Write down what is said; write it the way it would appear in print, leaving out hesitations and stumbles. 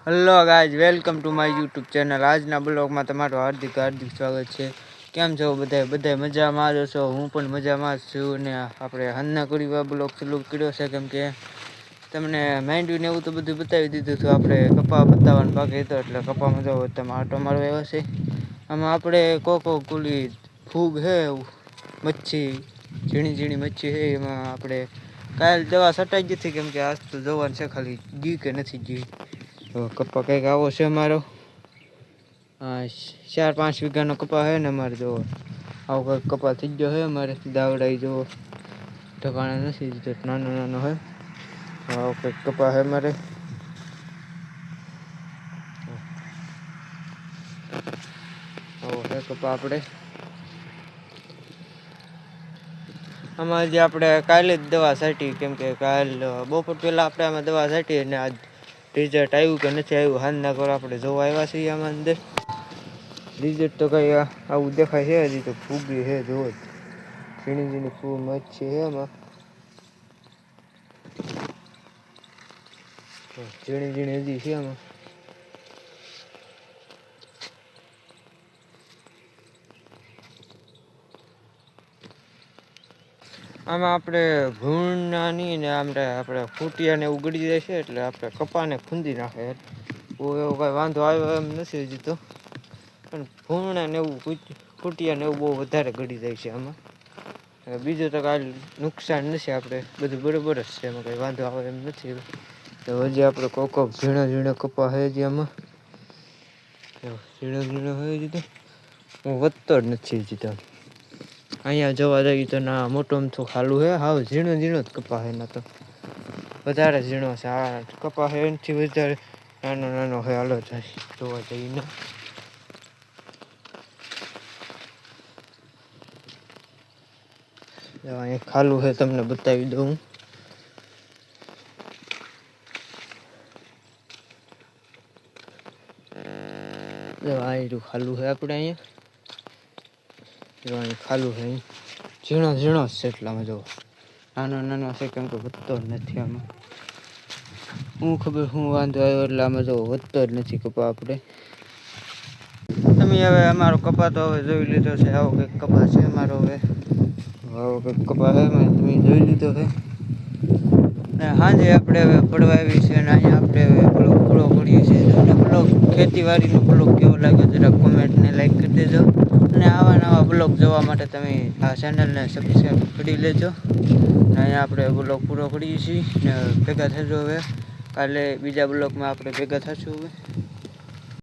Hello guys, welcome to my YouTube channel. આજના બ્લોગમાં તમારું હાર્દિક સ્વાગત છે. કેમ છો બધા મજામાં જ છો? હું પણ મજામાં જ છું. ને આપણે હાલના કડી બ્લોગ ચાલુ કર્યો છે કેમ કે તમને માંડ્યું ને એવું તો બધું બતાવી દીધું હતું. આપણે કપા બતાવવાનો બાકી હતો એટલે કપામાં જવો તમે આટો મારવા આવ્યા છે. આમાં આપણે કોકો કુલી ફૂગ છે, મચ્છી ઝીણી મચ્છી છે. એમાં આપણે કાલ દવા છટાઈ ગઈ હતી કેમ કે આજ તો જોવાનું છે ખાલી ગી કે નથી ગઈ. તો કપા કંઈક આવો છે અમારો. 4-5 વીઘાનો કપા છે ને અમારે જો આવો કંઈક કપા થઈ ગયો છે અમારે. દાવડા જો ઢકાણા નથી, નાનો છે. આવો કંઈક કપા છે અમારે. આવો છે કપા આપણે. આમાં જે આપણે કાલે જ દવા છાંટી કેમ કે કાલ બપોર પહેલાં આપણે આમાં દવા છાંટી અને આજ રિઝલ્ટ આવ્યું કે નથી આવ્યું હાલના પર આપણે જોવા આવ્યા છીએ. આમાં અંદર રિઝલ્ટ તો કંઈ આવું દેખાય છે. હજી તો ફૂગી છે, જોવો ઝીણી ફૂગ મચ્છી છે. એમાં ઝીણી હજી છે. આમાં આપણે ભૂણની ને આપણે ફૂટિયાને ઉગડી જાય છે એટલે આપણે કપાને ખૂંદી નાખે. એવો કાંઈ વાંધો આવ્યો એમ નથી હજી તો, પણ ભૂણા ને એવું ફૂટિયા ને એવું બહુ વધારે ગળી જાય છે આમાં. બીજું તો કાંઈ નુકસાન નથી, આપણે બધું બરાબર જ છે. એમાં કંઈ વાંધો આવે એમ નથી. તો હજી આપણે કોક ઝીણા કપા છે હજી આમાં. ઝીણો હોય હજી તો હું વધતો જ નથી હજી તો. અહીંયા જોવા જઈએ તો ના મોટું અમથું ખાલું છે, હાવ ઝીણો જ કપા છે. ના તો વધારે ઝીણો છે આ કપા છે, એનાથી વધારે નાનો છે. હાલો જાય જોવા જઈને અહીંયા ખાલું છે, તમને બતાવી દઉં. આ ખાલું છે આપણે અહીંયા ખાલું છે. ઝીણો જ છે એટલામાં જો નાનો છે કેમ કે વધતો જ નથી આમાં. હું ખબર શું વાંધો આવ્યો એટલે આમાં જો વધતો જ નથી કપા આપણે. તમે હવે અમારો કપા તો હવે જોઈ લીધો છે. આવો કંઈક કપા છે અમારો. હવે આવો કંઈક કપા છે તમે જોઈ લીધો છે. ને સાંજે આપણે હવે પડવા આવી છે અને અહીંયા આપણે હવે બ્લોગ પૂરો કરીએ છીએ. તમને બ્લોગ ખેતીવાડીનો બ્લોગ કેવો લાગ્યો જરા કોમેન્ટને લાઈક કરી દેજો. અને આવા બ્લોગ જોવા માટે તમે આ ચેનલને સબસ્ક્રાઈબ કરી લેજો. અહીંયા આપણે બ્લોગ પૂરો કરીએ છીએ ને ભેગા થજો હવે કાલે બીજા બ્લોગમાં આપણે ભેગા થશું. હવે